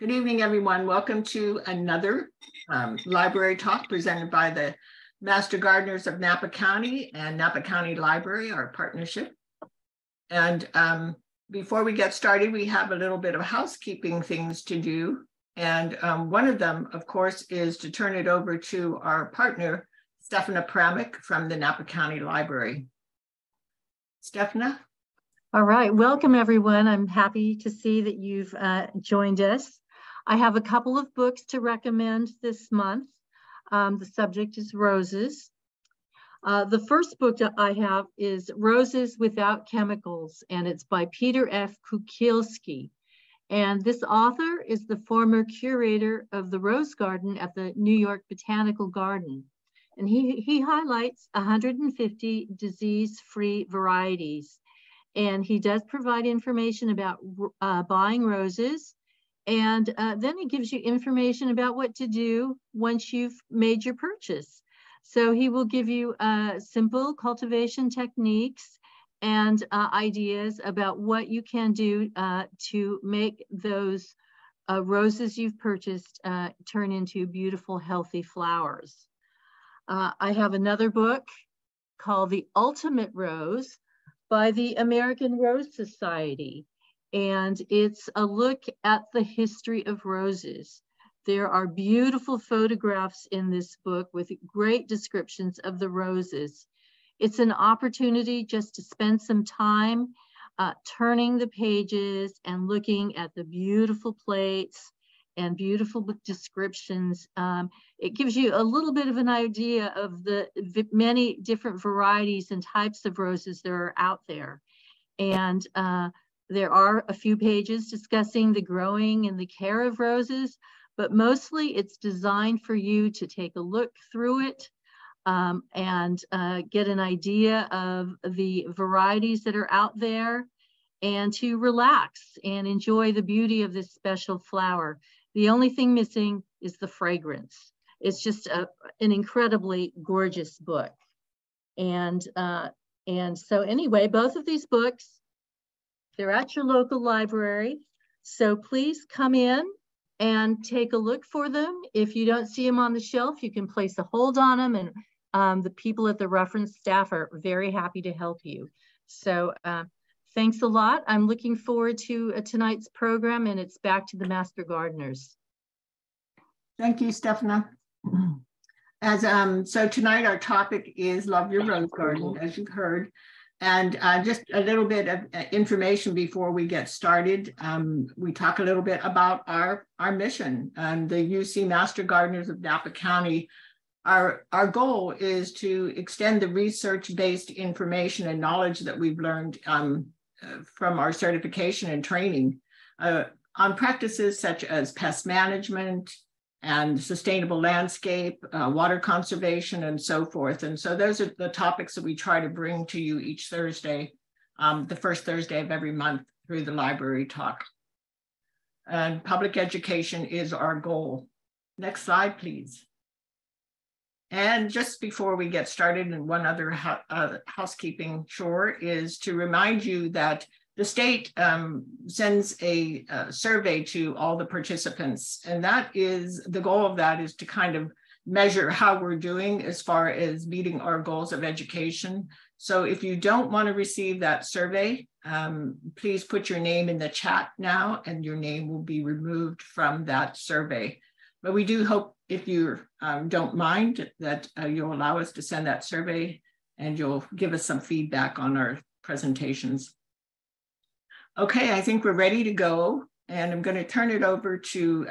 Good evening, everyone. Welcome to another library talk presented by the Master Gardeners of Napa County and Napa County Library, our partnership. And before we get started, we have a little bit of housekeeping things to do. And one of them, of course, is to turn it over to our partner, Stefana Pramick from the Napa County Library. Stefana? All right, welcome everyone. I'm happy to see that you've joined us. I have a couple of books to recommend this month. The subject is roses. The first book that I have is Roses Without Chemicals, and it's by Peter F. Kukielski. And this author is the former curator of the Rose Garden at the New York Botanical Garden. And he highlights 150 disease-free varieties. And he does provide information about buying roses. And then he gives you information about what to do once you've made your purchase. So he will give you simple cultivation techniques and ideas about what you can do to make those roses you've purchased turn into beautiful, healthy flowers. I have another book called The Ultimate Rose by the American Rose Society. And it's a look at the history of roses. There are beautiful photographs in this book with great descriptions of the roses. It's an opportunity just to spend some time turning the pages and looking at the beautiful plates and beautiful descriptions. It gives you a little bit of an idea of the many different varieties and types of roses that are out there. And there are a few pages discussing the growing and the care of roses, but mostly it's designed for you to take a look through it and get an idea of the varieties that are out there and to relax and enjoy the beauty of this special flower. The only thing missing is the fragrance. It's just an incredibly gorgeous book. And so anyway, both of these books, they're at your local library. So please come in and take a look for them. If you don't see them on the shelf, you can place a hold on them, and the people at the reference staff are very happy to help you. So thanks a lot. I'm looking forward to tonight's program, and it's back to the Master Gardeners. Thank you, Stefana. So tonight our topic is Love Your Rose Garden, as you've heard. And just a little bit of information before we get started. We talk a little bit about our mission and the UC Master Gardeners of Napa County. Our goal is to extend the research-based information and knowledge that we've learned from our certification and training on practices such as pest management and sustainable landscape, water conservation, and so forth. And so those are the topics that we try to bring to you each Thursday, the first Thursday of every month through the library talk. And public education is our goal. Next slide, please. And just before we get started, and one other housekeeping chore is to remind you that the state sends a survey to all the participants, and that is, the goal of that is to kind of measure how we're doing as far as meeting our goals of education. So if you don't want to receive that survey, please put your name in the chat now, and your name will be removed from that survey. But we do hope, if you don't mind, that you'll allow us to send that survey and you'll give us some feedback on our presentations. Okay, I think we're ready to go, and I'm going to turn it over to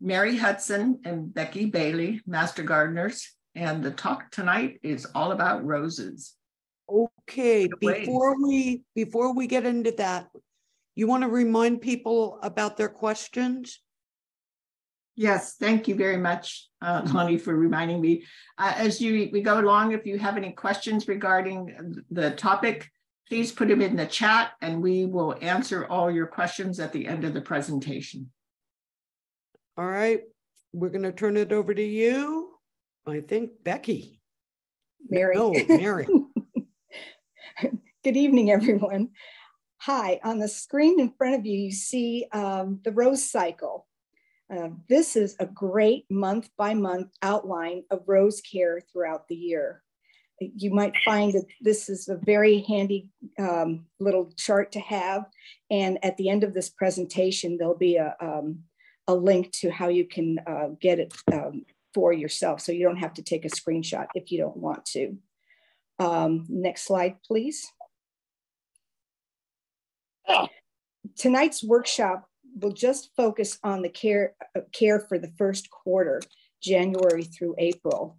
Mary Hudson and Becky Bailey, Master Gardeners, and the talk tonight is all about roses. Okay, before we get into that, you want to remind people about their questions? Yes, thank you very much, Lonnie, for reminding me. As we go along, if you have any questions regarding the topic, please put them in the chat and we will answer all your questions at the end of the presentation. All right, we're going to turn it over to you. I think Becky. Mary. No, Mary. Good evening, everyone. Hi, on the screen in front of you, you see the rose cycle. This is a great month-by-month outline of rose care throughout the year. You might find that this is a very handy little chart to have. And at the end of this presentation, there'll be a link to how you can get it for yourself. So you don't have to take a screenshot if you don't want to. Next slide, please. Tonight's workshop will just focus on the care for the first quarter, January through April.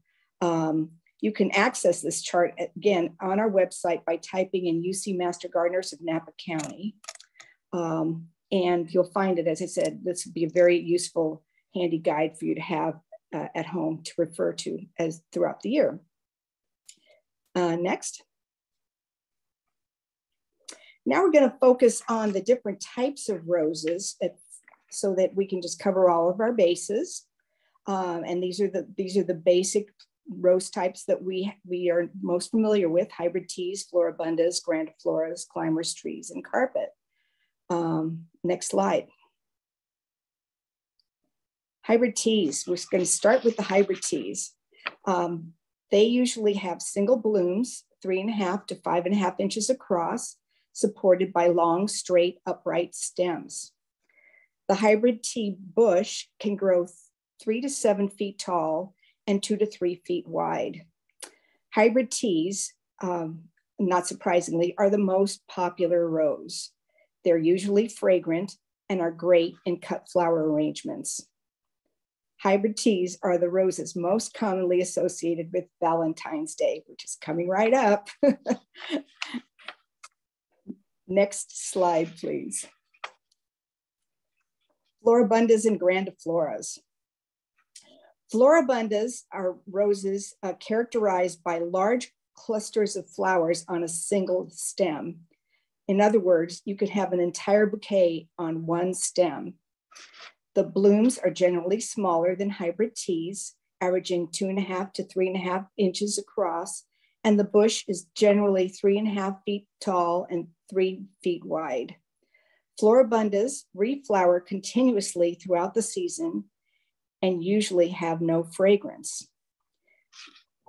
You can access this chart again on our website by typing in UC Master Gardeners of Napa County. And you'll find it, as I said, this would be a very useful, handy guide for you to have at home to refer to as throughout the year. Next. Now we're going to focus on the different types of roses so that we can just cover all of our bases. And these are the basic rose types that we are most familiar with: hybrid teas, floribundas, grandifloras, climbers, trees, and carpet. Next slide. Hybrid teas. We're going to start with the hybrid teas. They usually have single blooms, 3.5 to 5.5 inches across, supported by long, straight, upright stems. The hybrid tea bush can grow 3 to 7 feet tall and 2 to 3 feet wide. Hybrid teas, not surprisingly, are the most popular rose. They're usually fragrant and are great in cut flower arrangements. Hybrid teas are the roses most commonly associated with Valentine's Day, which is coming right up. Next slide, please. Floribundas and grandifloras. Floribundas are roses characterized by large clusters of flowers on a single stem. In other words, you could have an entire bouquet on one stem. The blooms are generally smaller than hybrid teas, averaging 2.5 to 3.5 inches across, and the bush is generally 3.5 feet tall and 3 feet wide. Floribundas reflower continuously throughout the season and usually have no fragrance.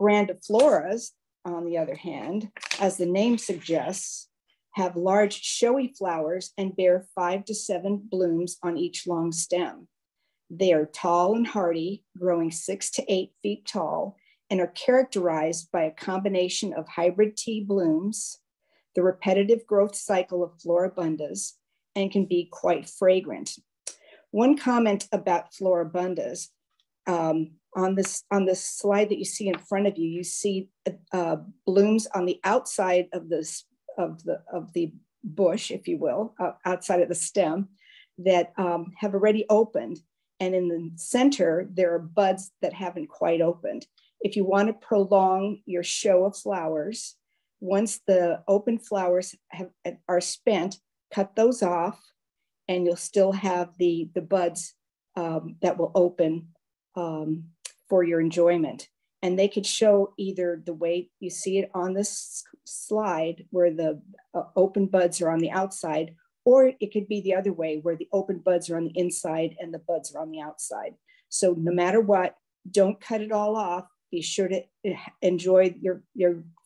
Grandifloras, on the other hand, as the name suggests, have large showy flowers and bear 5 to 7 blooms on each long stem. They are tall and hardy, growing 6 to 8 feet tall, and are characterized by a combination of hybrid tea blooms, the repetitive growth cycle of floribundas, and can be quite fragrant. One comment about floribundas, on this slide that you see in front of you, you see blooms on the outside of the bush, if you will, outside of the stem that have already opened. And in the center, there are buds that haven't quite opened. If you want to prolong your show of flowers, once the open flowers are spent, cut those off, and you'll still have the buds that will open for your enjoyment. And they could show either the way you see it on this slide, where the open buds are on the outside, or it could be the other way, where the open buds are on the inside and the buds are on the outside. So no matter what, don't cut it all off. Be sure to enjoy your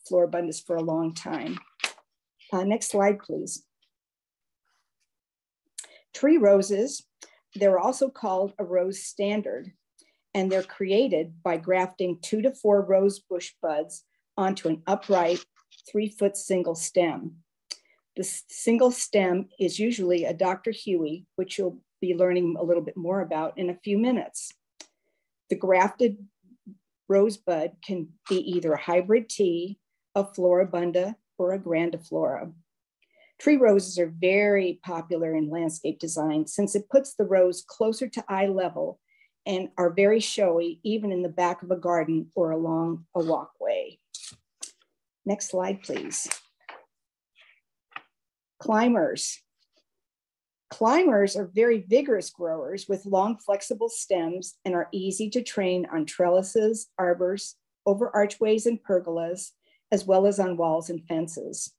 floribundas for a long time. Next slide, please. Tree roses, they're also called a rose standard, and they're created by grafting 2 to 4 rose bush buds onto an upright 3-foot single stem. The single stem is usually a Dr. Huey, which you'll be learning a little bit more about in a few minutes. The grafted rosebud can be either a hybrid tea, a floribunda, or a grandiflora. Tree roses are very popular in landscape design since it puts the rose closer to eye level and are very showy even in the back of a garden or along a walkway. Next slide, please. Climbers. Climbers are very vigorous growers with long flexible stems and are easy to train on trellises, arbors, over archways and pergolas, as well as on walls and fences.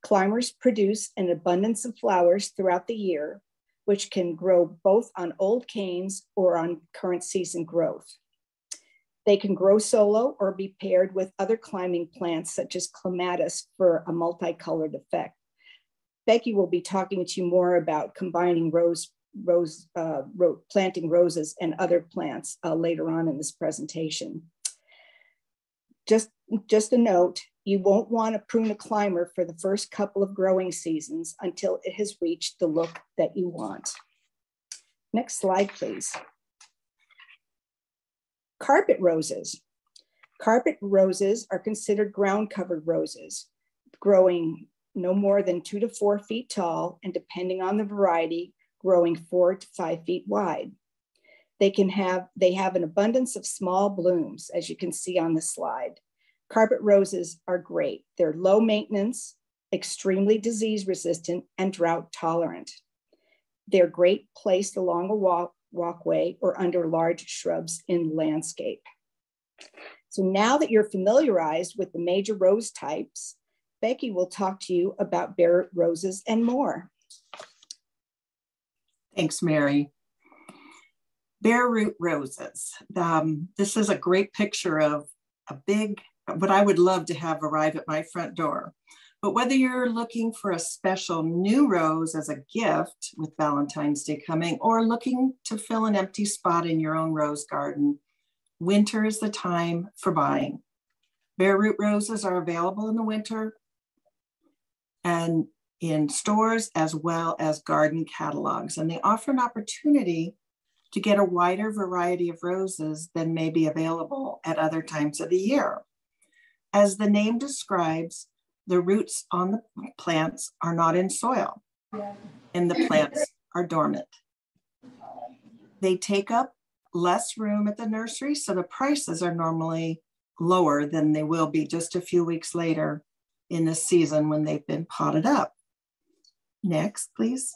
Climbers produce an abundance of flowers throughout the year, which can grow both on old canes or on current season growth. They can grow solo or be paired with other climbing plants such as clematis for a multicolored effect. Becky will be talking to you more about combining planting roses and other plants later on in this presentation. Just a note, you won't want to prune a climber for the first couple of growing seasons until it has reached the look that you want. Next slide, please. Carpet roses. Carpet roses are considered ground covered roses, growing no more than 2 to 4 feet tall, and depending on the variety, growing 4 to 5 feet wide. They have an abundance of small blooms, as you can see on the slide. Carpet roses are great. They're low maintenance, extremely disease resistant, and drought tolerant. They're great placed along a walkway or under large shrubs in landscape. So now that you're familiarized with the major rose types, Becky will talk to you about bare root roses and more. Thanks, Mary. Bare root roses. This is a great picture of what I would love to have arrive at my front door. But whether you're looking for a special new rose as a gift with Valentine's Day coming, or looking to fill an empty spot in your own rose garden, winter is the time for buying. Bare root roses are available in the winter and in stores as well as garden catalogs, and they offer an opportunity to get a wider variety of roses than may be available at other times of the year. As the name describes, the roots on the plants are not in soil, and the plants are dormant. They take up less room at the nursery, so the prices are normally lower than they will be just a few weeks later in the season when they've been potted up. Next, please.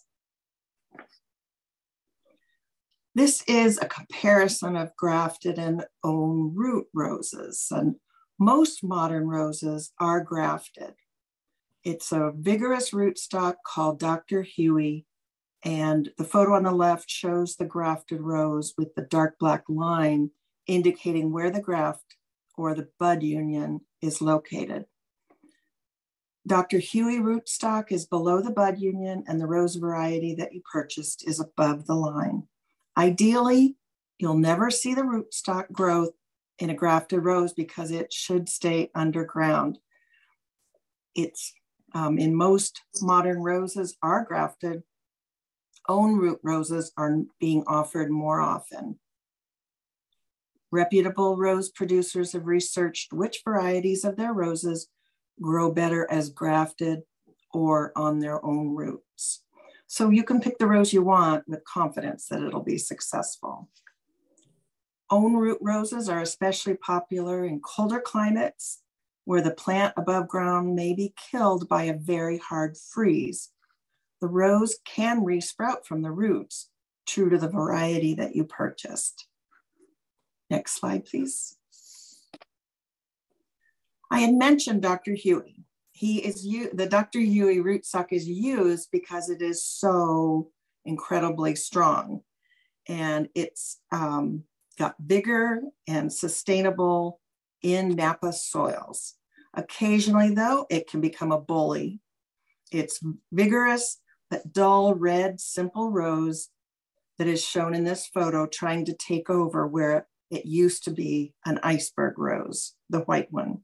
This is a comparison of grafted and own root roses, and most modern roses are grafted. It's a vigorous rootstock called Dr. Huey, and the photo on the left shows the grafted rose with the dark black line indicating where the graft or the bud union is located. Dr. Huey rootstock is below the bud union, and the rose variety that you purchased is above the line. Ideally, you'll never see the rootstock growth in a grafted rose because it should stay underground. It's in most modern roses are grafted. Own root roses are being offered more often. Reputable rose producers have researched which varieties of their roses grow better as grafted or on their own roots. So you can pick the rose you want with confidence that it'll be successful. Own root roses are especially popular in colder climates where the plant above ground may be killed by a very hard freeze. The rose can resprout from the roots, true to the variety that you purchased. Next slide, please. I had mentioned Dr. Huey. The Dr. Huey rootstock is used because it is so incredibly strong, and it's got vigor and sustainable in Napa soils. Occasionally, though, it can become a bully. It's vigorous but dull red, simple rose that is shown in this photo trying to take over where it used to be an iceberg rose, the white one.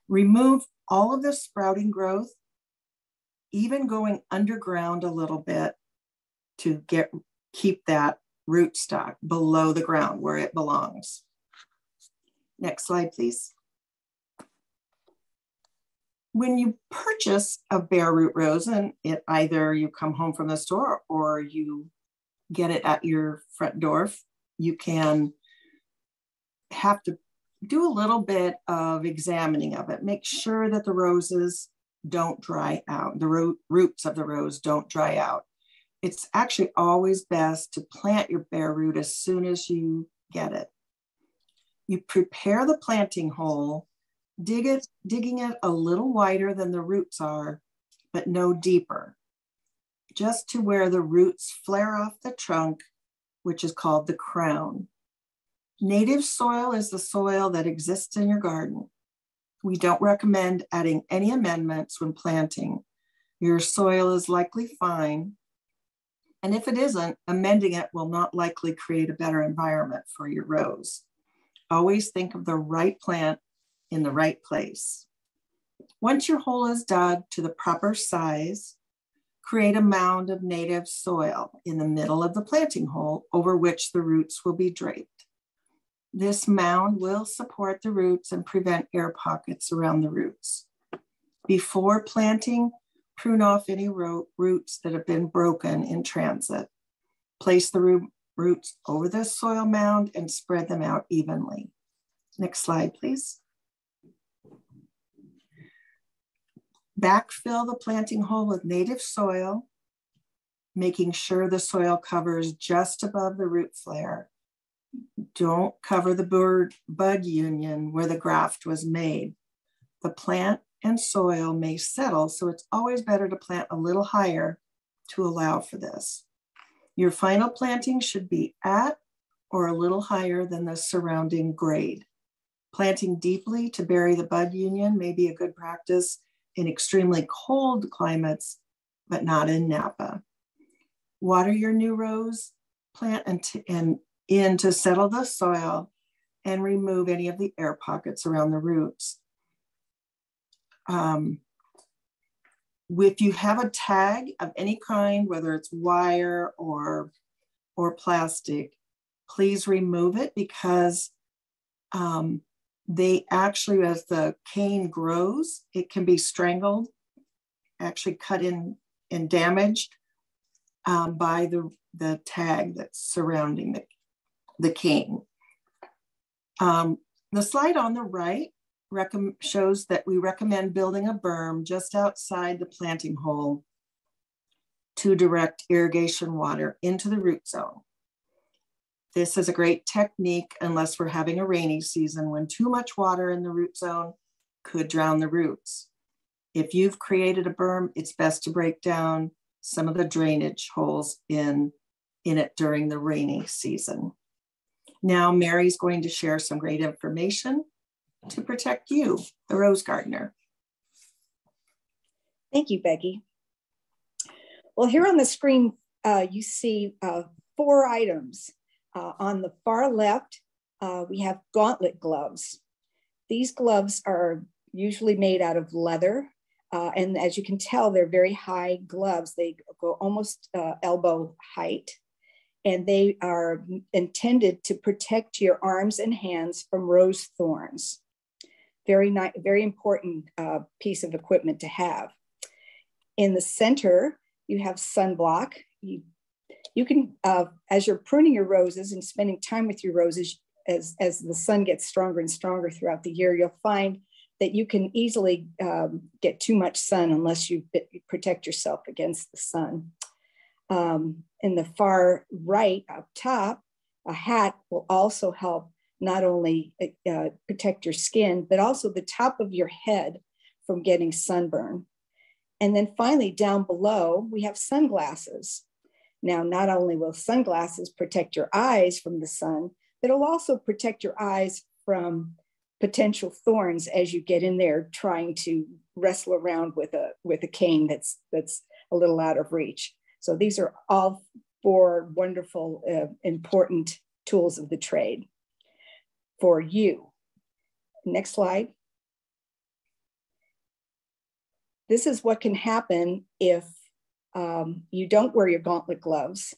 Remove all of the sprouting growth, even going underground a little bit to keep that rootstock below the ground where it belongs. Next slide, please. When you purchase a bare root rose, and either you come home from the store or you get it at your front door, you can have to do a little bit of examining of it. Make sure that the roses don't dry out. The roots of the rose don't dry out. It's actually always best to plant your bare root as soon as you get it. You prepare the planting hole, digging it a little wider than the roots are, but no deeper. just to where the roots flare off the trunk, which is called the crown. Native soil is the soil that exists in your garden. We don't recommend adding any amendments when planting. Your soil is likely fine, and if it isn't, amending it will not likely create a better environment for your rose. Always think of the right plant in the right place. Once your hole is dug to the proper size, create a mound of native soil in the middle of the planting hole over which the roots will be draped. This mound will support the roots and prevent air pockets around the roots. Before planting, prune off any roots that have been broken in transit. Place the roots over the soil mound and spread them out evenly. Next slide, please. Backfill the planting hole with native soil, making sure the soil covers just above the root flare. Don't cover the bud union where the graft was made. The plant and soil may settle, so it's always better to plant a little higher to allow for this. Your final planting should be at or a little higher than the surrounding grade. Planting deeply to bury the bud union may be a good practice in extremely cold climates, but not in Napa. Water your new rose plant in to settle the soil and remove any of the air pockets around the roots. If you have a tag of any kind, whether it's wire or plastic, please remove it because they actually, as the cane grows, it can be strangled, actually cut in and damaged by the tag that's surrounding the cane. The slide on the right shows that we recommend building a berm just outside the planting hole to direct irrigation water into the root zone. This is a great technique unless we're having a rainy season when too much water in the root zone could drown the roots. If you've created a berm, it's best to break down some of the drainage holes in it during the rainy season. Now Mary's going to share some great information to protect you, the rose gardener. Thank you, Becky. Well, here on the screen, you see 4 items. On the far left, we have gauntlet gloves. These gloves are usually made out of leather. And as you can tell, they're very high gloves. They go almost elbow height. And they are intended to protect your arms and hands from rose thorns. Very important piece of equipment to have. In the center, you have sunblock. You can, as you're pruning your roses and spending time with your roses, as the sun gets stronger and stronger throughout the year, you'll find that you can easily get too much sun unless you protect yourself against the sun. In the far right up top, a hat will also help not only protect your skin, but also the top of your head from getting sunburn. And then finally, down below, we have sunglasses. Now, not only will sunglasses protect your eyes from the sun, but it'll also protect your eyes from potential thorns as you get in there trying to wrestle around with a cane that's a little out of reach. So these are all 4 wonderful, important tools of the trade for you. Next slide. This is what can happen if you don't wear your gauntlet gloves.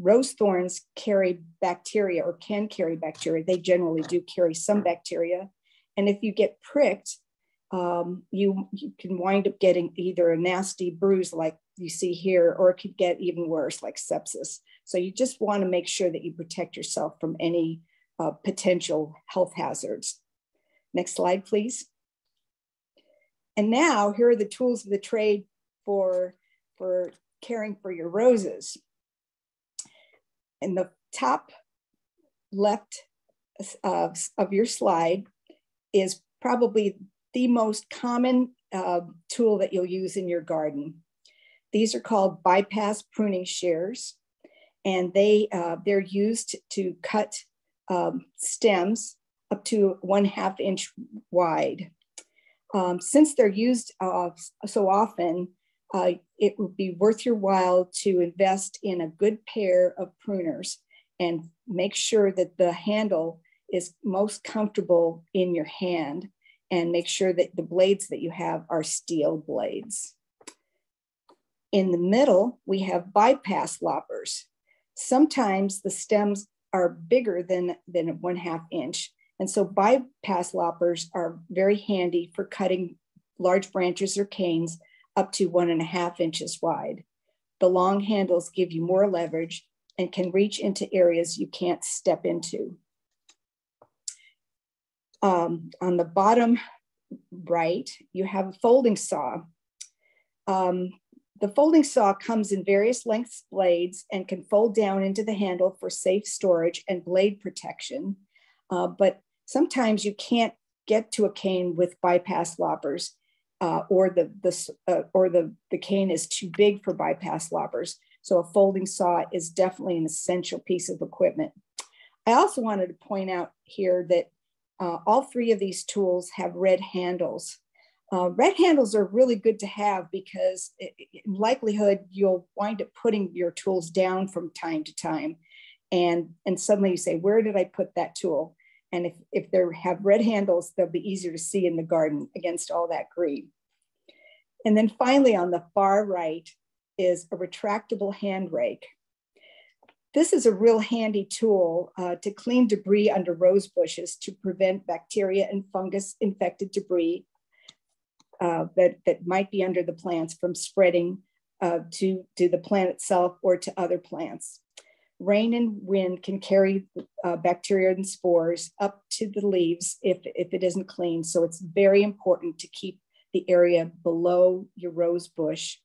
Rose thorns carry bacteria or can carry bacteria. They generally do carry some bacteria. And if you get pricked, you can wind up getting either a nasty bruise like you see here, or it could get even worse like sepsis. So you just want to make sure that you protect yourself from any potential health hazards. Next slide, please. And now here are the tools of the trade for caring for your roses. In the top left of your slide is probably the most common tool that you'll use in your garden. These are called bypass pruning shears, and they're used to cut stems up to 1/2 inch wide. Since they're used so often, it would be worth your while to invest in a good pair of pruners and make sure that the handle is most comfortable in your hand, and make sure that the blades that you have are steel blades. In the middle, we have bypass loppers. Sometimes the stems are bigger than 1/2 inch. And so bypass loppers are very handy for cutting large branches or canes up to 1.5 inches wide. The long handles give you more leverage and can reach into areas you can't step into. On the bottom right, you have a folding saw. The folding saw comes in various lengths blades and can fold down into the handle for safe storage and blade protection. But sometimes you can't get to a cane with bypass loppers, or the cane is too big for bypass loppers. So a folding saw is definitely an essential piece of equipment. I also wanted to point out here that all 3 of these tools have red handles. Red handles are really good to have because in likelihood you'll wind up putting your tools down from time to time, and suddenly you say, where did I put that tool? And if they have red handles, they'll be easier to see in the garden against all that green. And then finally, on the far right is a retractable hand rake. This is a real handy tool to clean debris under rose bushes to prevent bacteria and fungus infected debris that might be under the plants from spreading to the plant itself or to other plants. Rain and wind can carry bacteria and spores up to the leaves if it isn't clean. So it's very important to keep the area below your rose bush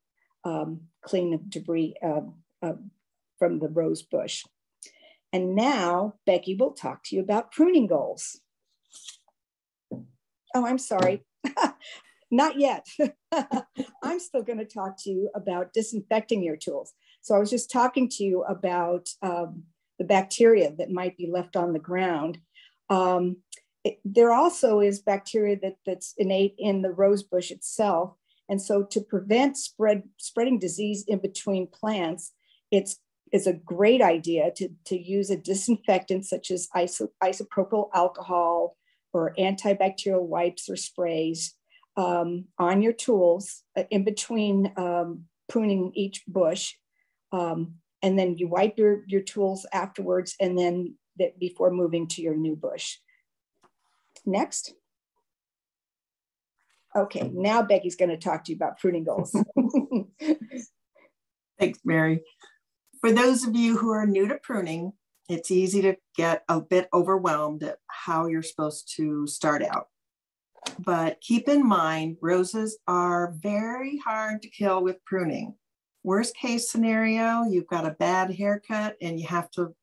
clean of debris from the rose bush. And now Becky will talk to you about pruning goals. Oh, I'm sorry. Not yet. I'm still going to talk to you about disinfecting your tools. So I was just talking to you about the bacteria that might be left on the ground. There also is bacteria that's innate in the rose bush itself. And so to prevent spreading disease in between plants, it's a great idea to use a disinfectant such as isopropyl alcohol or antibacterial wipes or sprays on your tools in between pruning each bush. And then you wipe your tools afterwards, and then before moving to your new bush. Next. Okay, now Becky's going to talk to you about pruning goals. Thanks, Mary. For those of you who are new to pruning, it's easy to get a bit overwhelmed at how you're supposed to start out. But keep in mind, roses are very hard to kill with pruning. Worst case scenario, you've got a bad haircut and you have to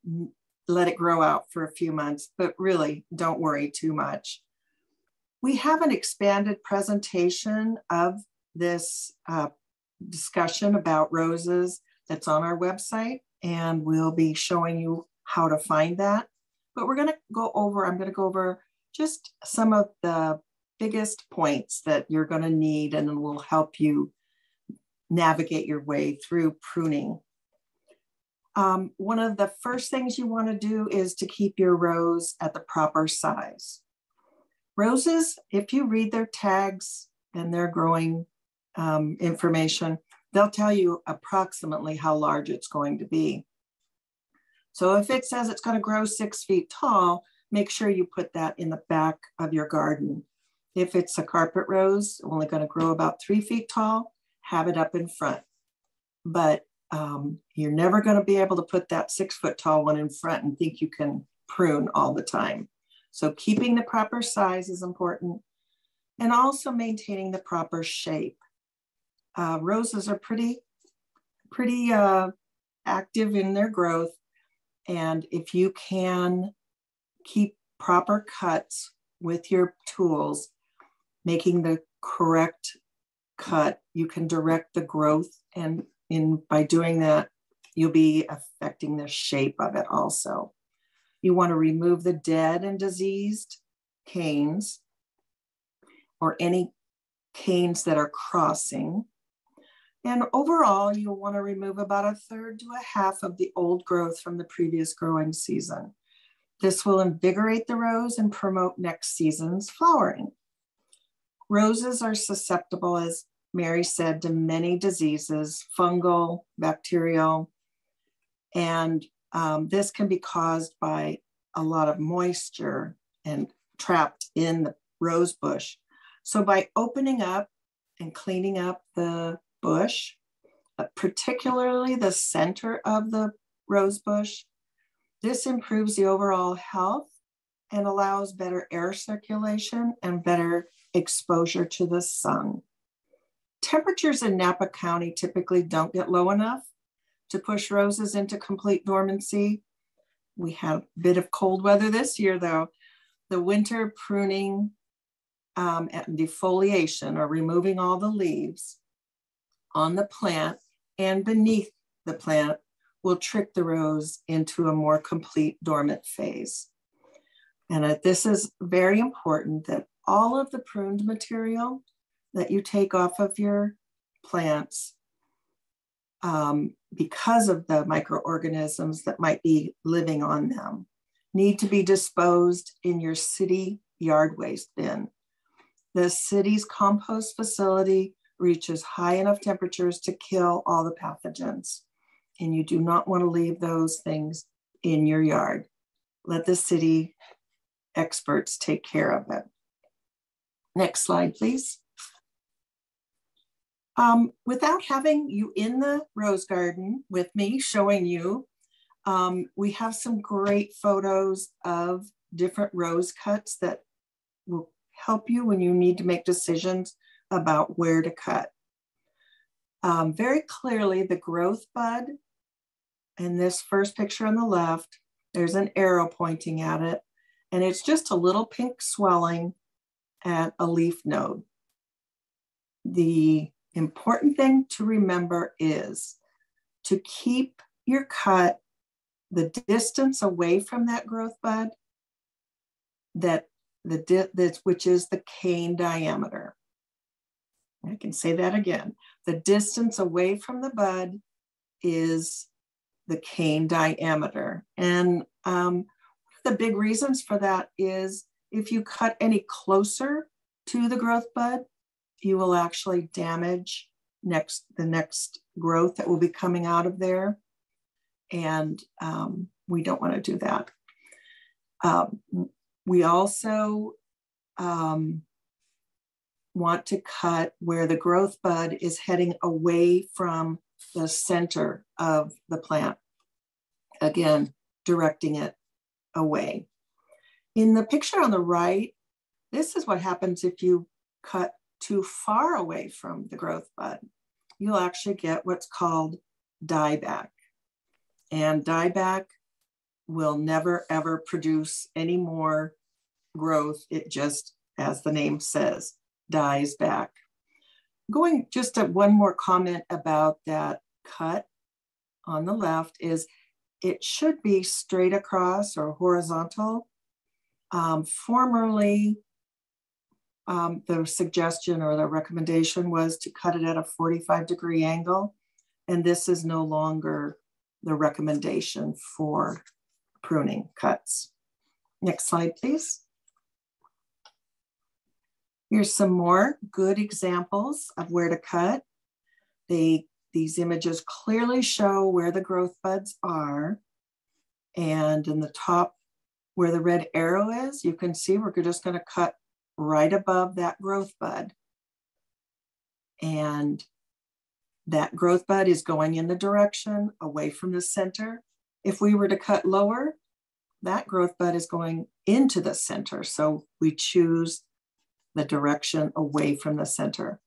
let it grow out for a few months, but really don't worry too much. We have an expanded presentation of this discussion about roses that's on our website, and we'll be showing you how to find that. But I'm going to go over just some of the biggest points that you're going to need, and will help you navigate your way through pruning. One of the first things you want to do is to keep your rose at the proper size. Roses, if you read their tags and their growing information, they'll tell you approximately how large it's going to be. So if it says it's going to grow 6 feet tall, make sure you put that in the back of your garden. If it's a carpet rose, only going to grow about 3 feet tall, have it up in front. But you're never going to be able to put that 6 foot tall one in front and think you can prune all the time. So keeping the proper size is important, and also maintaining the proper shape. Roses are pretty active in their growth. And if you can keep proper cuts with your tools, making the correct cut, you can direct the growth, and by doing that, you'll be affecting the shape of it also. You want to remove the dead and diseased canes or any canes that are crossing. And overall, you'll want to remove about 1/3 to 1/2 of the old growth from the previous growing season. This will invigorate the rose and promote next season's flowering. Roses are susceptible, as Mary said, to many diseases, fungal, bacterial, and this can be caused by a lot of moisture and trapped in the rose bush. So by opening up and cleaning up the bush, particularly the center of the rose bush, this improves the overall health and allows better air circulation and better exposure to the sun. Temperatures in Napa County typically don't get low enough to push roses into complete dormancy. We had a bit of cold weather this year though. The winter pruning and defoliation, or removing all the leaves on the plant and beneath the plant, will trick the rose into a more complete dormant phase. And this is very important that all of the pruned material that you take off of your plants, because of the microorganisms that might be living on them, need to be disposed in your city yard waste bin. The city's compost facility reaches high enough temperatures to kill all the pathogens, and you do not want to leave those things in your yard. Let the city experts take care of it. Next slide, please. Without having you in the rose garden with me showing you, we have some great photos of different rose cuts that will help you when you need to make decisions about where to cut. Very clearly, the growth bud in this first picture on the left, there's an arrow pointing at it, and it's just a little pink swelling at a leaf node. The important thing to remember is to keep your cut the distance away from that growth bud, which is the cane diameter. I can say that again. The distance away from the bud is the cane diameter. And one of the big reasons for that is if you cut any closer to the growth bud, you will actually damage the next growth that will be coming out of there. And we don't want to do that. We also want to cut where the growth bud is heading away from the center of the plant. Again, directing it away. In the picture on the right, this is what happens if you cut too far away from the growth bud. You'll actually get what's called dieback. And dieback will never ever produce any more growth. It just, as the name says, dies back. Going just to one more comment about that cut on the left is it should be straight across or horizontal. Formerly, the suggestion or the recommendation was to cut it at a 45-degree angle, and this is no longer the recommendation for pruning cuts. Next slide, please. Here's some more good examples of where to cut. These images clearly show where the growth buds are. And in the top where the red arrow is, you can see we're just going to cut right above that growth bud. And that growth bud is going in the direction away from the center. If we were to cut lower, that growth bud is going into the center. So we choose the direction away from the center.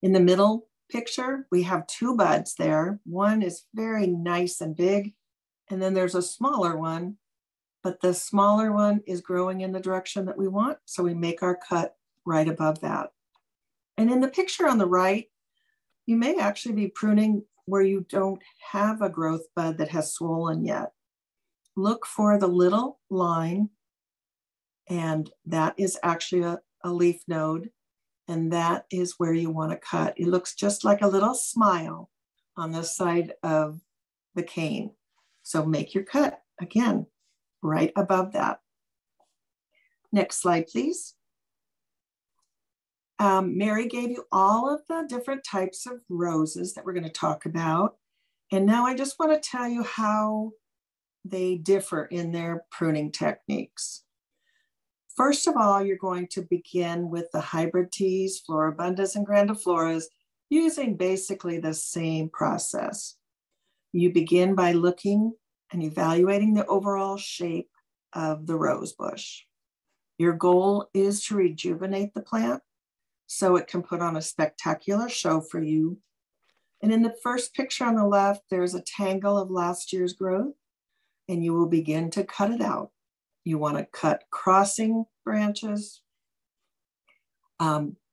In the middle picture, we have two buds there. One is very nice and big, and then there's a smaller one, but the smaller one is growing in the direction that we want. So we make our cut right above that. And in the picture on the right, you may actually be pruning where you don't have a growth bud that has swollen yet. Look for the little line, and that is actually a leaf node, and that is where you want to cut. It looks just like a little smile on the side of the cane. So make your cut again, right above that. Next slide, please. Mary gave you all of the different types of roses that we're going to talk about. And now I just want to tell you how they differ in their pruning techniques. First of all, you're going to begin with the hybrid teas, Floribundas and Grandifloras, using basically the same process. You begin by looking and evaluating the overall shape of the rose bush. Your goal is to rejuvenate the plant so it can put on a spectacular show for you. And in the first picture on the left, there's a tangle of last year's growth, and you will begin to cut it out. You want to cut crossing branches,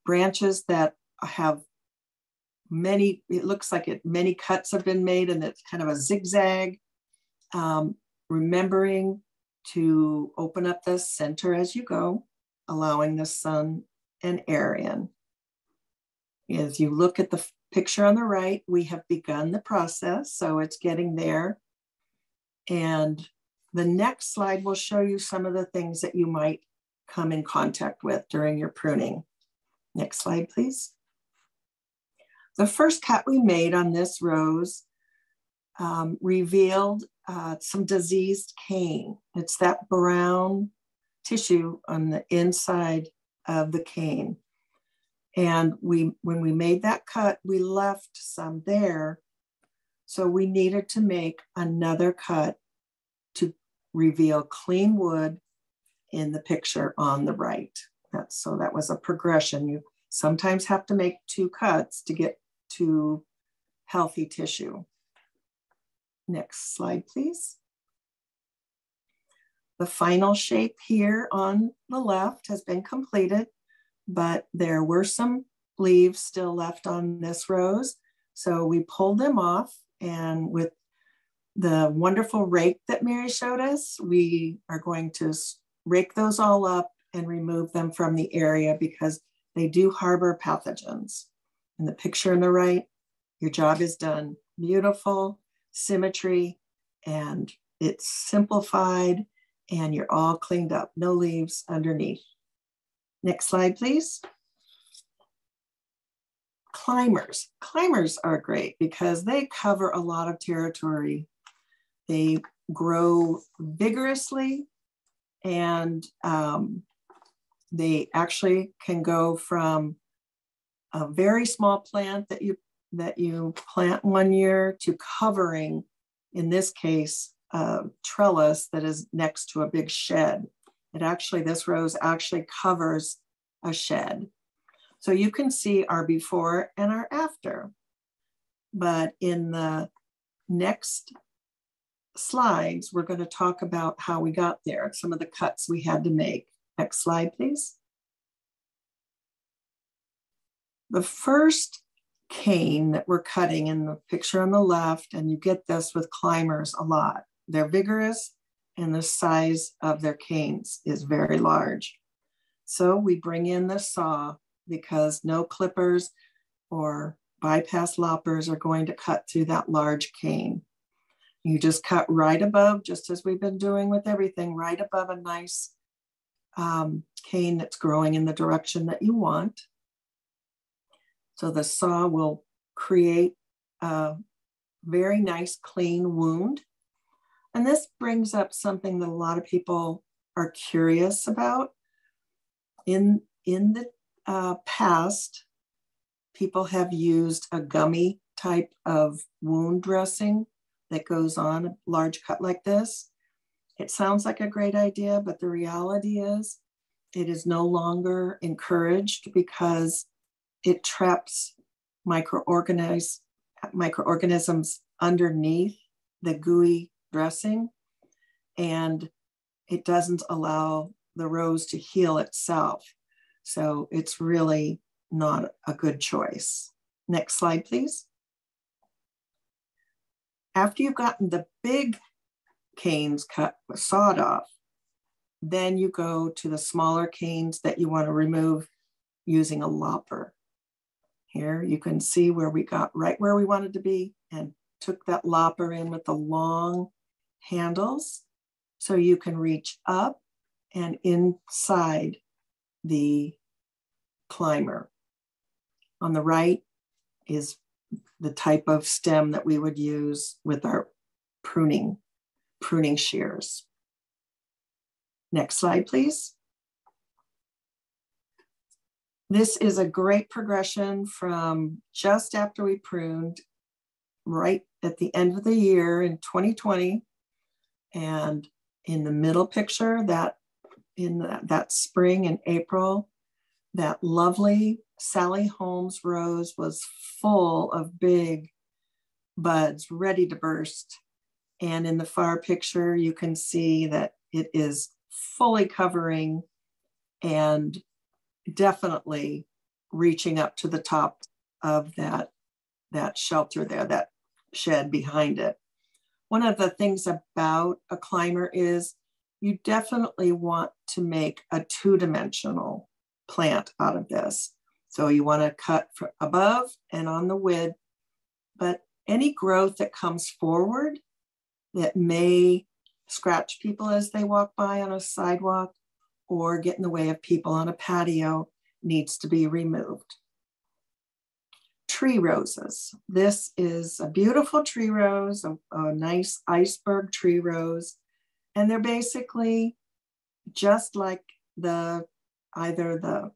branches that have many, it looks like many cuts have been made and it's kind of a zigzag. Remembering to open up the center as you go, allowing the sun and air in. As you look at the picture on the right, we have begun the process, so it's getting there. And the next slide will show you some of the things that you might come in contact with during your pruning. Next slide, please. The first cut we made on this rose revealed some diseased cane. It's that brown tissue on the inside of the cane. And when we made that cut, we left some there. So we needed to make another cut to reveal clean wood in the picture on the right. So that was a progression. You sometimes have to make 2 cuts to get to healthy tissue. Next slide, please. The final shape here on the left has been completed, but there were some leaves still left on this rose. So we pulled them off, and with the wonderful rake that Mary showed us, we are going to rake those all up and remove them from the area because they do harbor pathogens. In the picture on the right, your job is done. Beautiful symmetry, and it's simplified, and you're all cleaned up. No leaves underneath. Next slide, please. Climbers. Climbers are great because they cover a lot of territory. They grow vigorously, and they actually can go from a very small plant that you plant one year to covering, in this case, a trellis that is next to a big shed. This rose actually covers a shed. So you can see our before and our after. But in the next slides, we're going to talk about how we got there, some of the cuts we had to make. Next slide, please. The first cane that we're cutting in the picture on the left, and you get this with climbers a lot. They're vigorous, and the size of their canes is very large. So we bring in the saw because no clippers or bypass loppers are going to cut through that large cane. You just cut right above, just as we've been doing with everything, right above a nice cane that's growing in the direction that you want. So the saw will create a very nice clean wound. And this brings up something that a lot of people are curious about. In the past, people have used a gummy type of wound dressing that goes on a large cut like this. It sounds like a great idea, but the reality is it is no longer encouraged because it traps microorganisms underneath the gooey dressing, and it doesn't allow the rose to heal itself. So it's really not a good choice. Next slide, please. After you've gotten the big canes sawed off, then you go to the smaller canes that you want to remove using a lopper. Here you can see where we got right where we wanted to be and took that lopper in with the long handles so you can reach up and inside the climber. On the right is the type of stem that we would use with our pruning shears. Next slide, please. This is a great progression from just after we pruned, right at the end of the year in 2020. And in the middle picture, that in that spring in April, that lovely Sally Holmes rose was full of big buds ready to burst. And in the far picture, you can see that it is fully covering and definitely reaching up to the top of that shelter there, that shed behind it. One of the things about a climber is you definitely want to make a two-dimensional plant out of this. So you want to cut above and on the width, but any growth that comes forward that may scratch people as they walk by on a sidewalk or get in the way of people on a patio needs to be removed. Tree roses. This is a beautiful tree rose, a nice iceberg tree rose. And they're basically just like either the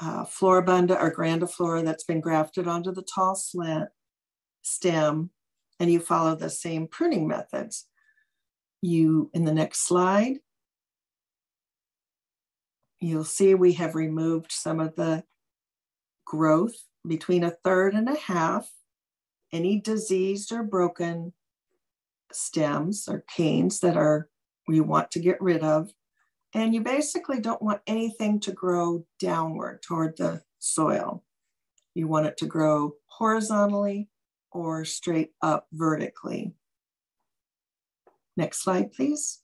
Floribunda or grandiflora that's been grafted onto the tall slant stem, and you follow the same pruning methods. In the next slide, you'll see we have removed some of the growth between 1/3 and 1/2, any diseased or broken stems or canes that we want to get rid of. And you basically don't want anything to grow downward toward the soil. You want it to grow horizontally or straight up vertically. Next slide, please.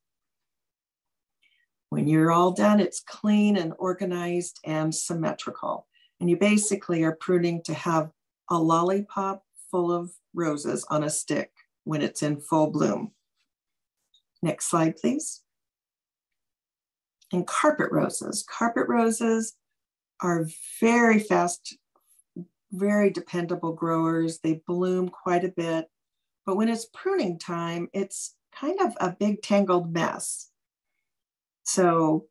When you're all done, it's clean and organized and symmetrical. And you basically are pruning to have a lollipop full of roses on a stick when it's in full bloom. Next slide, please. And carpet roses. Carpet roses are very fast, very dependable growers. They bloom quite a bit, but when it's pruning time, it's kind of a big tangled mess. So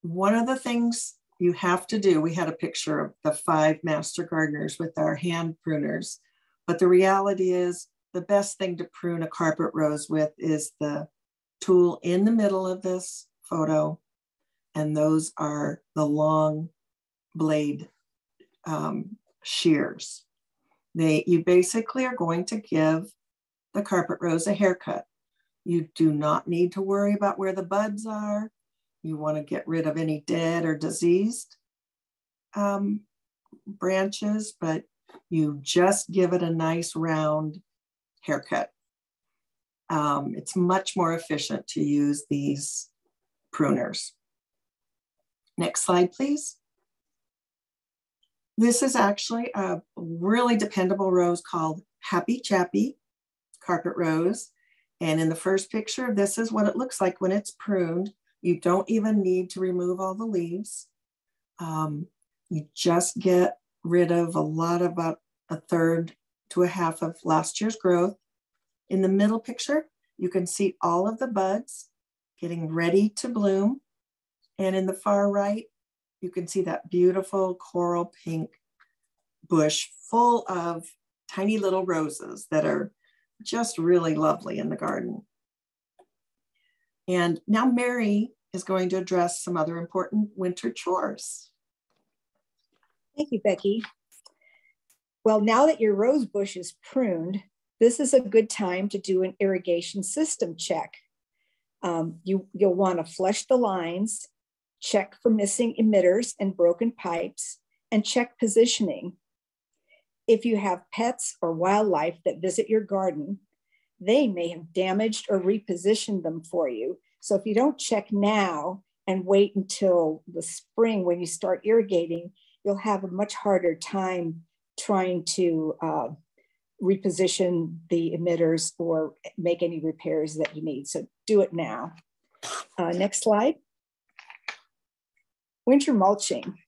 one of the things you have to do, we had a picture of the 5 master gardeners with our hand pruners, but the reality is the best thing to prune a carpet rose with is the tool in the middle of this photo. And those are the long blade shears. You basically are going to give the carpet rose a haircut. You do not need to worry about where the buds are. You want to get rid of any dead or diseased branches, but you just give it a nice round haircut. It's much more efficient to use these pruners. Next slide, please. This is actually a really dependable rose called Happy Chappy carpet rose. And in the first picture, this is what it looks like when it's pruned. You don't even need to remove all the leaves. You just get rid of about 1/3 to 1/2 of last year's growth. In the middle picture, you can see all of the buds getting ready to bloom. And in the far right, you can see that beautiful coral pink bush full of tiny little roses that are just really lovely in the garden. And now Mary is going to address some other important winter chores. Thank you, Becky. Well, now that your rose bush is pruned, this is a good time to do an irrigation system check. You'll want to flush the lines, check for missing emitters and broken pipes, and check positioning. If you have pets or wildlife that visit your garden, they may have damaged or repositioned them for you. So if you don't check now and wait until the spring when you start irrigating, you'll have a much harder time trying to reposition the emitters or make any repairs that you need. So do it now. Next slide. Winter mulching.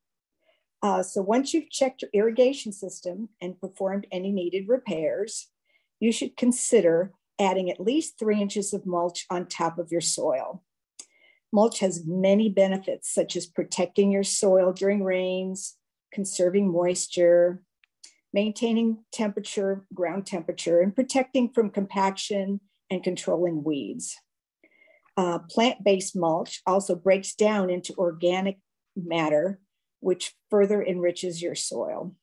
So once you've checked your irrigation system and performed any needed repairs, you should consider adding at least 3 inches of mulch on top of your soil. Mulch has many benefits, such as protecting your soil during rains, conserving moisture, maintaining temperature, ground temperature, and protecting from compaction and controlling weeds. Plant-based mulch also breaks down into organic matter, which further enriches your soil.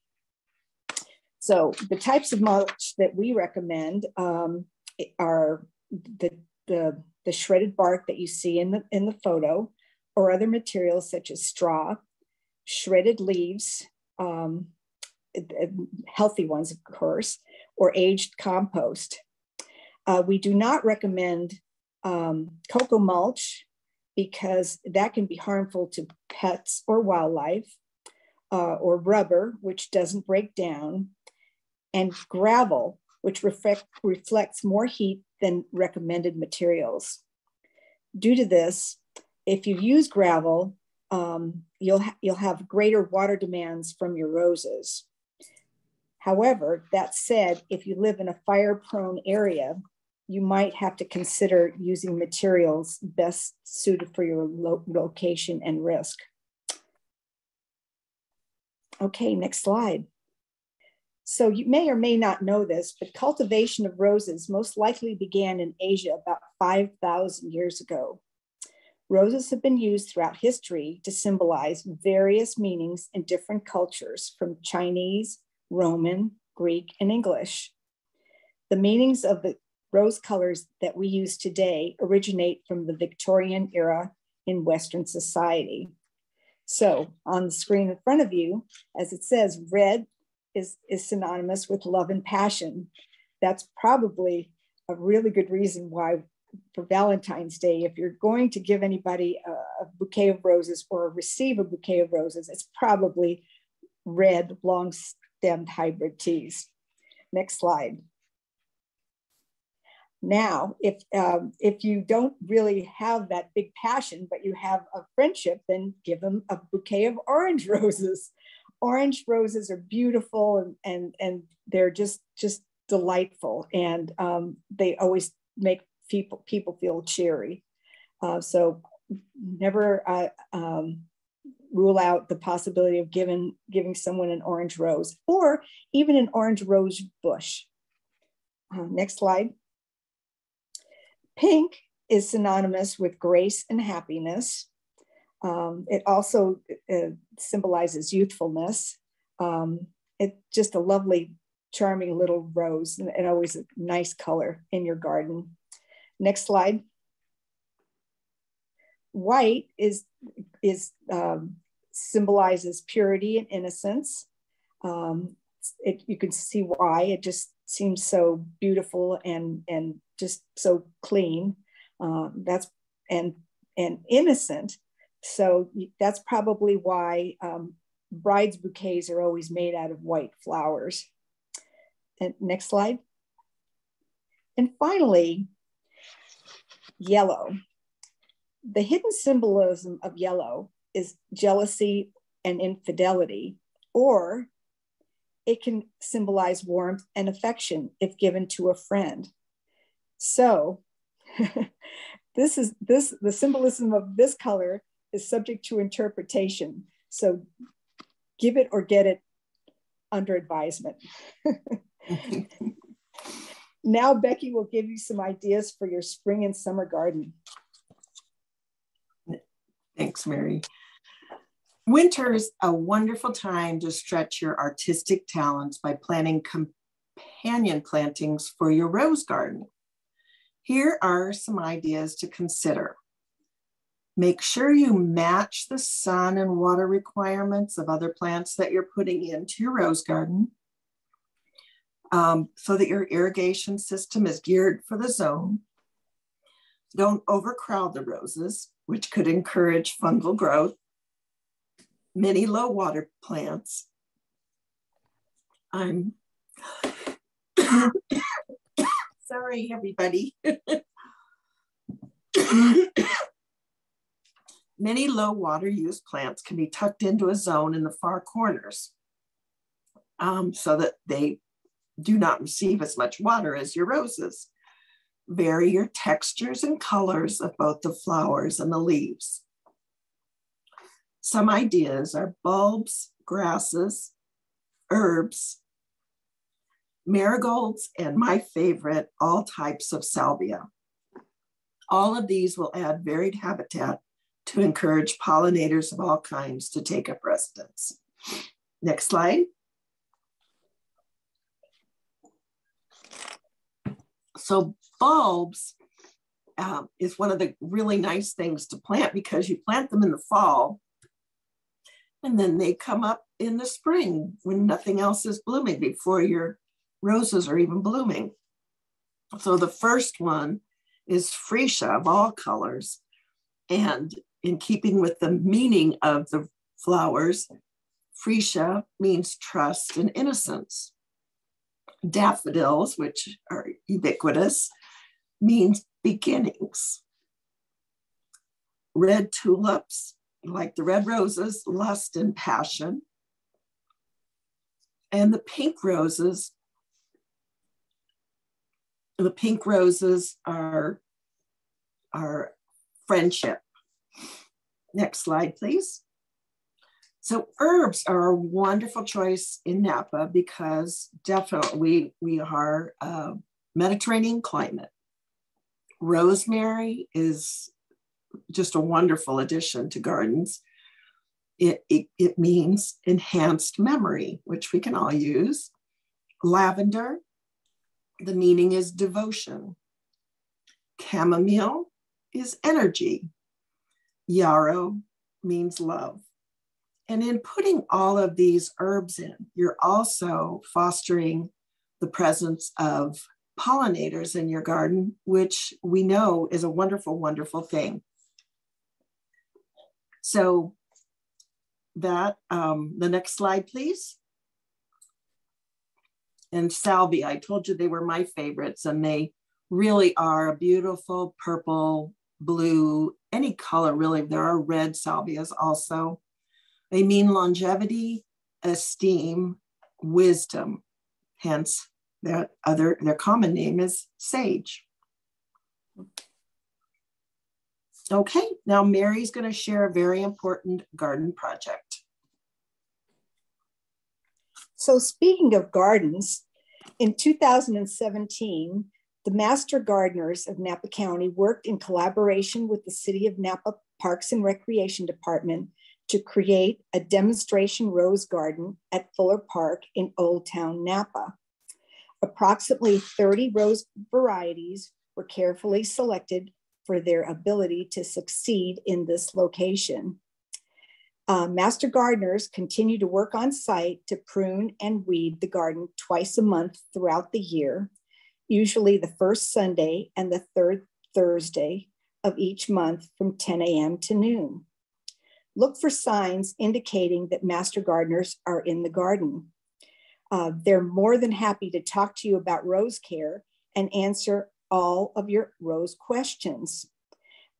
So the types of mulch that we recommend are the shredded bark that you see in the photo, or other materials such as straw, shredded leaves, healthy ones, of course, or aged compost. We do not recommend cocoa mulch because that can be harmful to pets or wildlife, or rubber, which doesn't break down, and gravel, which reflects more heat than recommended materials. Due to this, if you use gravel, you'll have greater water demands from your roses. However, that said, if you live in a fire-prone area, you might have to consider using materials best suited for your location and risk. Okay, next slide. So you may or may not know this, but cultivation of roses most likely began in Asia about 5,000 years ago. Roses have been used throughout history to symbolize various meanings in different cultures, from Chinese, Roman, Greek, and English. The meanings of the rose colors that we use today originate from the Victorian era in Western society. So on the screen in front of you, as it says, red is synonymous with love and passion. That's probably a really good reason why for Valentine's Day, if you're going to give anybody a bouquet of roses or receive a bouquet of roses, it's probably red long-stemmed hybrid teas. Next slide. Now, if you don't really have that big passion, but you have a friendship, then give them a bouquet of orange roses. Orange roses are beautiful and they're just delightful, and they always make people feel cheery. So never rule out the possibility of giving someone an orange rose, or even an orange rose bush. Next slide. Pink is synonymous with grace and happiness. It also symbolizes youthfulness. It's just a lovely, charming little rose, and always a nice color in your garden. Next slide. White symbolizes purity and innocence. You can see why. It just seems so beautiful and just so clean. That's and innocent. So that's probably why brides' bouquets are always made out of white flowers. And next slide. And finally, yellow. The hidden symbolism of yellow is jealousy and infidelity, or it can symbolize warmth and affection if given to a friend. So the symbolism of this color is subject to interpretation. So give it or get it under advisement. Now Becky will give you some ideas for your spring and summer garden. Thanks, Mary. Winter is a wonderful time to stretch your artistic talents by planning companion plantings for your rose garden. Here are some ideas to consider. Make sure you match the sun and water requirements of other plants that you're putting into your rose garden, so that your irrigation system is geared for the zone. Don't overcrowd the roses, which could encourage fungal growth. Many low water plants. I'm sorry, everybody. Many low water use plants can be tucked into a zone in the far corners, so that they do not receive as much water as your roses. Vary your textures and colors of both the flowers and the leaves. Some ideas are bulbs, grasses, herbs, marigolds, and my favorite, all types of salvia. All of these will add varied habitat to encourage pollinators of all kinds to take up residence. Next slide. So bulbs is one of the really nice things to plant, because you plant them in the fall and then they come up in the spring when nothing else is blooming, before your roses are even blooming. So the first one is freesia of all colors. And in keeping with the meaning of the flowers, freesia means trust and innocence. Daffodils, which are ubiquitous, means beginnings. Red tulips, like the red roses, lust and passion. And the pink roses are friendship. Next slide, please. So herbs are a wonderful choice in Napa, because definitely we are a Mediterranean climate. Rosemary is just a wonderful addition to gardens. It means enhanced memory, which we can all use. Lavender, the meaning is devotion. Chamomile is energy. Yarrow means love. And in putting all of these herbs in, you're also fostering the presence of pollinators in your garden, which we know is a wonderful, wonderful thing. So that, the next slide, please. And salvia, I told you they were my favorites, and they really are a beautiful purple, blue, any color really. There are red salvias also. They mean longevity, esteem, wisdom. Hence, their common name is sage. Okay, now Mary's going to share a very important garden project. So speaking of gardens, in 2017, the Master Gardeners of Napa County worked in collaboration with the City of Napa Parks and Recreation Department to create a demonstration rose garden at Fuller Park in Old Town Napa. Approximately 30 rose varieties were carefully selected for their ability to succeed in this location. Master gardeners continue to work on site to prune and weed the garden twice a month throughout the year, usually the first Sunday and the third Thursday of each month from 10 a.m. to noon. Look for signs indicating that master gardeners are in the garden. They're more than happy to talk to you about rose care and answer all of your rose questions.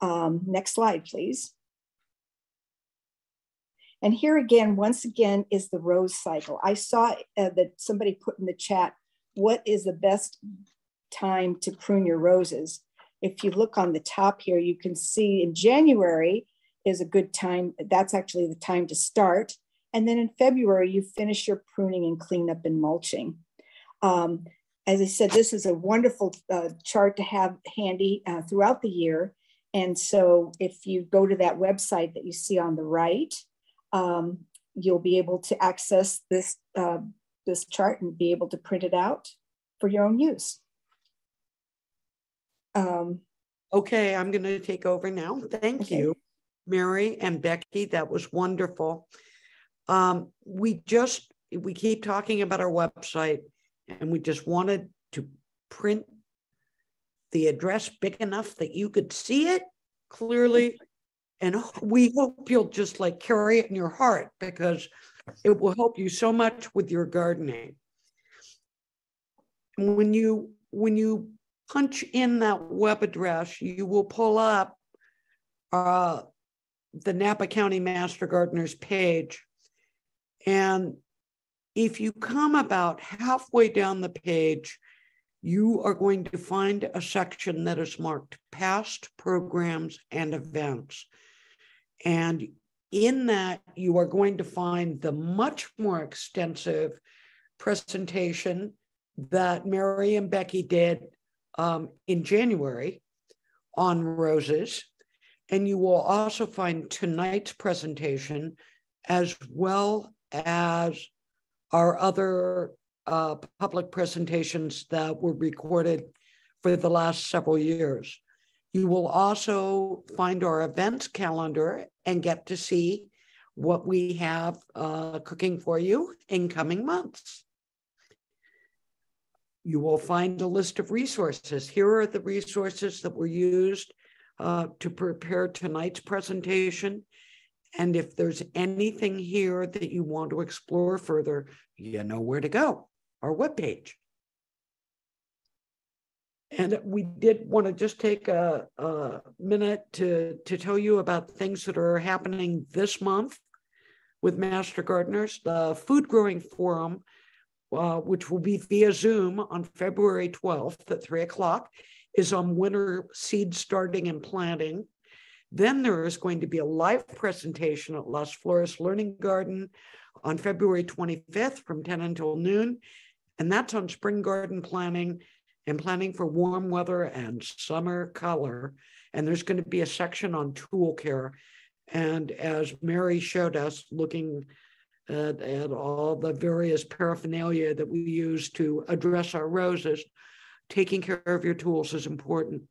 Next slide, please. And here again, once again, is the rose cycle. I saw that somebody put in the chat, what is the best time to prune your roses? If you look on the top here, you can see in January is a good time. That's actually the time to start. And then in February, you finish your pruning and cleanup and mulching. As I said, this is a wonderful chart to have handy throughout the year. And so if you go to that website that you see on the right, you'll be able to access this, this chart and be able to print it out for your own use. Okay, I'm going to take over now. Thank you. Mary and Becky. That was wonderful. We keep talking about our website, and we just wanted to print the address big enough that you could see it clearly. And we hope you'll just like carry it in your heart, because it will help you so much with your gardening. When you punch in that web address, you will pull up the Napa County Master Gardeners page. And if you come about halfway down the page, you are going to find a section that is marked past programs and events. And in that, you are going to find the much more extensive presentation that Mary and Becky did in January on roses. And you will also find tonight's presentation, as well as our other public presentations that were recorded for the last several years. You will also find our events calendar and get to see what we have cooking for you in coming months. You will find a list of resources. Here are the resources that were used to prepare tonight's presentation. And if there's anything here that you want to explore further, you know where to go, our webpage. And we did want to just take a minute to tell you about things that are happening this month with Master Gardeners. The Food Growing Forum, which will be via Zoom on February 12th at 3 o'clock, is on winter seed starting and planting. Then there is going to be a live presentation at Las Flores Learning Garden on February 25th from 10 until noon. And that's on spring garden planning and planning for warm weather and summer color. And there's going to be a section on tool care. And as Mary showed us, looking at all the various paraphernalia that we use to address our roses, taking care of your tools is important.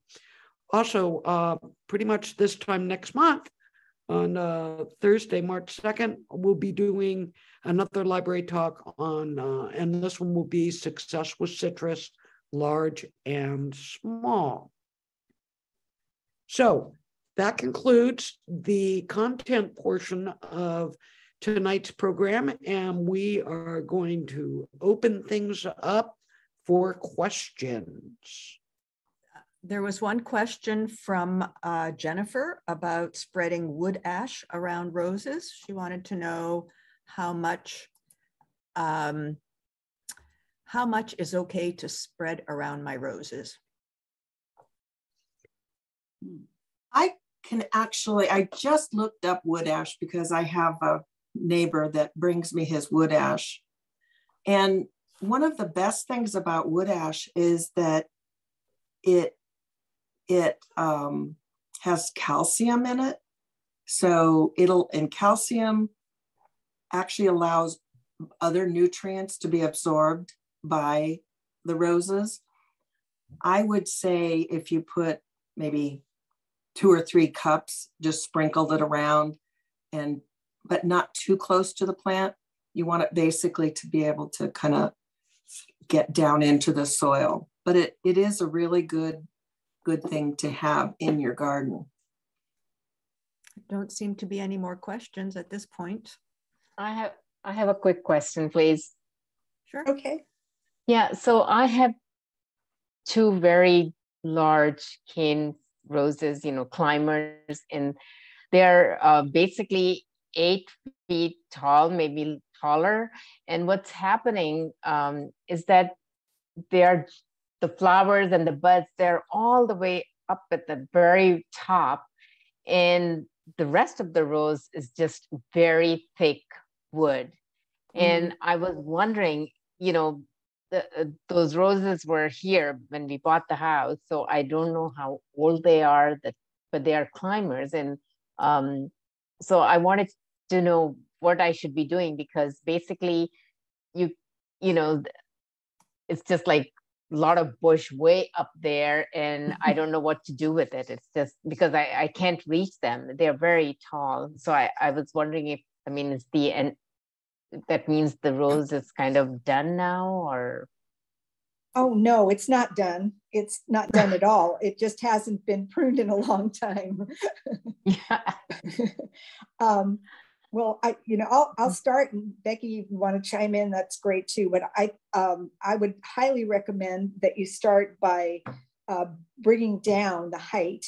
Also, pretty much this time next month, on Thursday, March 2nd, we'll be doing another library talk on, and this one will be Success with Citrus, Large and Small. So that concludes the content portion of tonight's program, and we are going to open things up for questions. There was one question from Jennifer about spreading wood ash around roses. She wanted to know how much is okay to spread around my roses. I just looked up wood ash because I have a neighbor that brings me his wood ash. And one of the best things about wood ash is that it has calcium in it. So and calcium actually allows other nutrients to be absorbed by the roses. I would say if you put maybe 2 or 3 cups, just sprinkled it around, but not too close to the plant. You want it basically to be able to kind of get down into the soil. But it is a really good thing to have in your garden. Don't seem to be any more questions at this point. I have a quick question, please. Sure. Okay. Yeah, so I have 2 very large cane roses, climbers, and they're basically 8 feet tall, maybe taller. And what's happening is that the flowers and the buds, they're all the way up at the very top. And the rest of the rose is just very thick wood. And I was wondering, those roses were here when we bought the house. So I don't know how old they are, but they are climbers. And so I wanted to know what I should be doing, because basically it's just like lot of bush way up there, and I don't know what to do with it. It's just because I can't reach them. They're very tall. So I was wondering if, I mean, is the end, that means the rose is kind of done now, or? Oh, no, it's not done. It's not done at all. It just hasn't been pruned in a long time. Yeah. Well, I'll start, and Becky, if you want to chime in, that's great too. But I would highly recommend that you start by bringing down the height,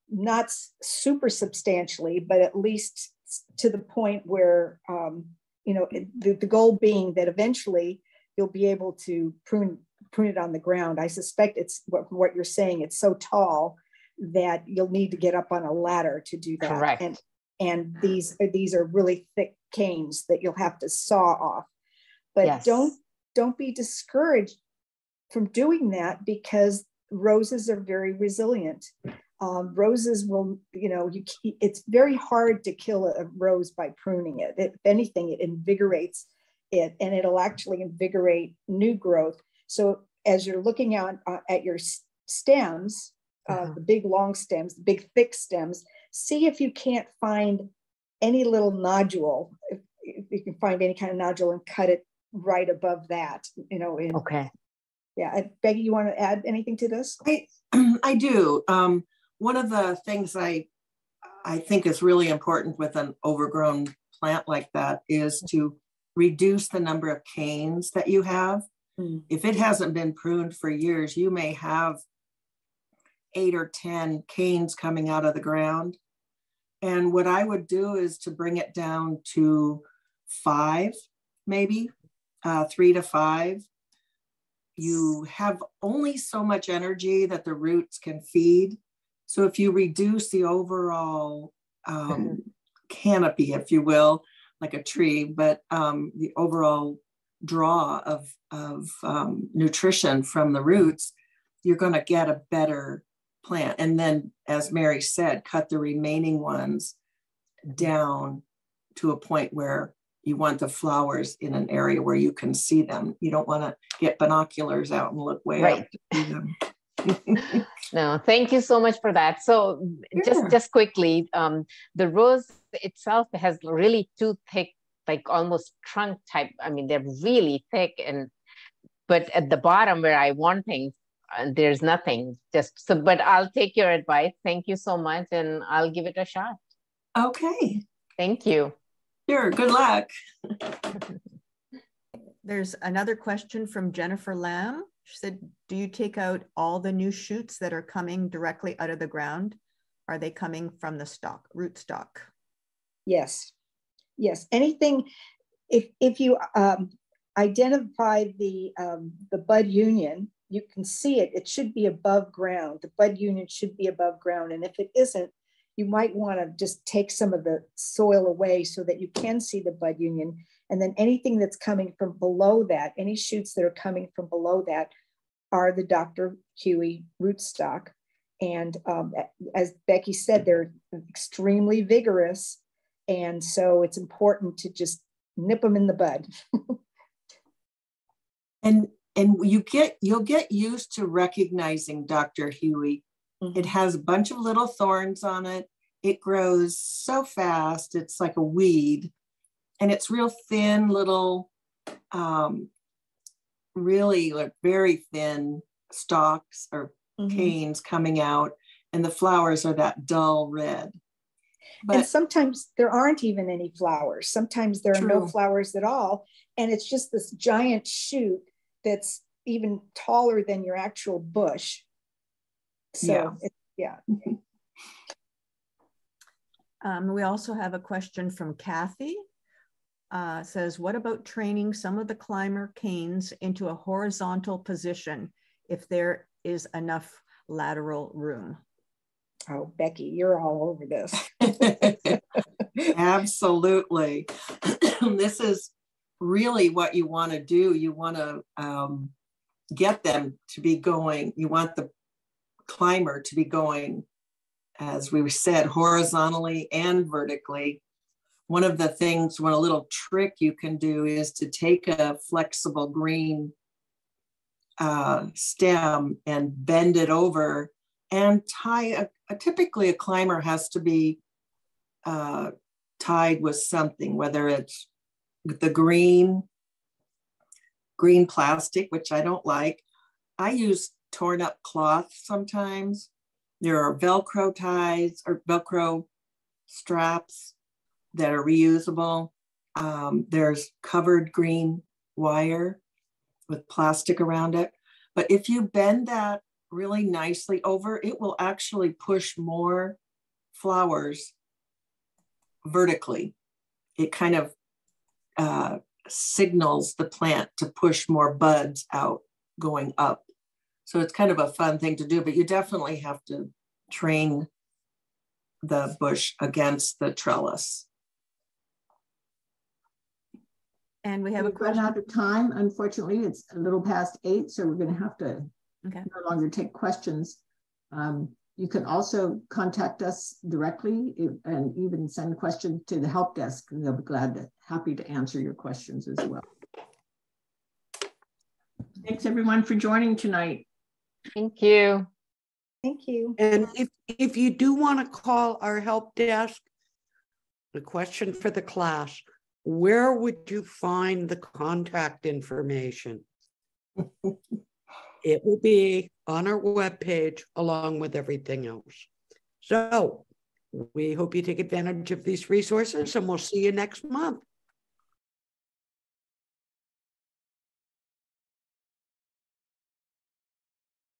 not super substantially, but at least to the point where, the goal being that eventually you'll be able to prune it on the ground. I suspect it's what you're saying. It's so tall that you'll need to get up on a ladder to do that. Correct. And these are really thick canes that you'll have to saw off. But yes. don't be discouraged from doing that, because roses are very resilient. Roses will, it's very hard to kill a rose by pruning it. If anything, it invigorates it, and it'll actually invigorate new growth. So as you're looking out at your stems, the big long stems, the big thick stems, see if you can't find any little nodule, if you can find any kind of nodule, and cut it right above that, Okay. Yeah. Becky, you want to add anything to this? I do. One of the things I think is really important with an overgrown plant like that is to reduce the number of canes that you have. If it hasn't been pruned for years, you may have 8 or 10 canes coming out of the ground. And what I would do is to bring it down to 5, maybe 3 to 5. You have only so much energy that the roots can feed. So if you reduce the overall canopy, if you will, like a tree, but the overall draw of nutrition from the roots, you're going to get a better plant. And then, as Mary said, cut the remaining ones down to a point where you want the flowers in an area where you can see them. You don't want to get binoculars out and look way up to see them. No, thank you so much for that. So just quickly, the rose itself has really too thick, like almost trunk type. I mean, they're really thick, but at the bottom where I want things, there's nothing. But I'll take your advice. Thank you so much, and I'll give it a shot. Okay. Thank you. Sure. Good luck. There's another question from Jennifer Lamb. She said, do you take out all the new shoots that are coming directly out of the ground? Are they coming from the root stock? Yes. Yes. Anything, if you identify the bud union, you can see it. It should be above ground. The bud union should be above ground. And if it isn't, you might want to just take some of the soil away so that you can see the bud union. And then anything that's coming from below that, any shoots that are coming from below that, are the Dr. Huey rootstock. And as Becky said, they're extremely vigorous. And so it's important to just nip them in the bud. And you'll get used to recognizing Dr. Huey. Mm-hmm. It has a bunch of little thorns on it. It grows so fast. It's like a weed. And it's real thin little, really like very thin stalks or canes coming out. And the flowers are that dull red. But, and sometimes there aren't even any flowers. Sometimes there are no flowers at all. And it's just this giant shoot that's even taller than your actual bush. So, we also have a question from Kathy. Says, what about training some of the climber canes into a horizontal position if there is enough lateral room? Oh, Becky, you're all over this. Absolutely. This is really what you want to do. You want to get them to be going. You want the climber to be going, as we said, horizontally and vertically. One of the things, a little trick you can do is to take a flexible green stem and bend it over and tie typically a climber has to be tied with something, whether it's with the green plastic, which I don't like. I use torn up cloth sometimes. There are Velcro ties or Velcro straps that are reusable. There's covered green wire with plastic around it. But if you bend that really nicely over, it will actually push more flowers vertically. It kind of signals the plant to push more buds out going up. So it's kind of a fun thing to do, but you definitely have to train the bush against the trellis. And we have a question. Run out of time. Unfortunately, it's a little past 8, so we're going to have to no longer take questions. You can also contact us directly and even send questions to the help desk, and they'll be happy to answer your questions as well. Thanks everyone for joining tonight. Thank you. Thank you. And if you do want to call our help desk, the question for the class, where would you find the contact information? It will be on our webpage along with everything else. So we hope you take advantage of these resources, and we'll see you next month.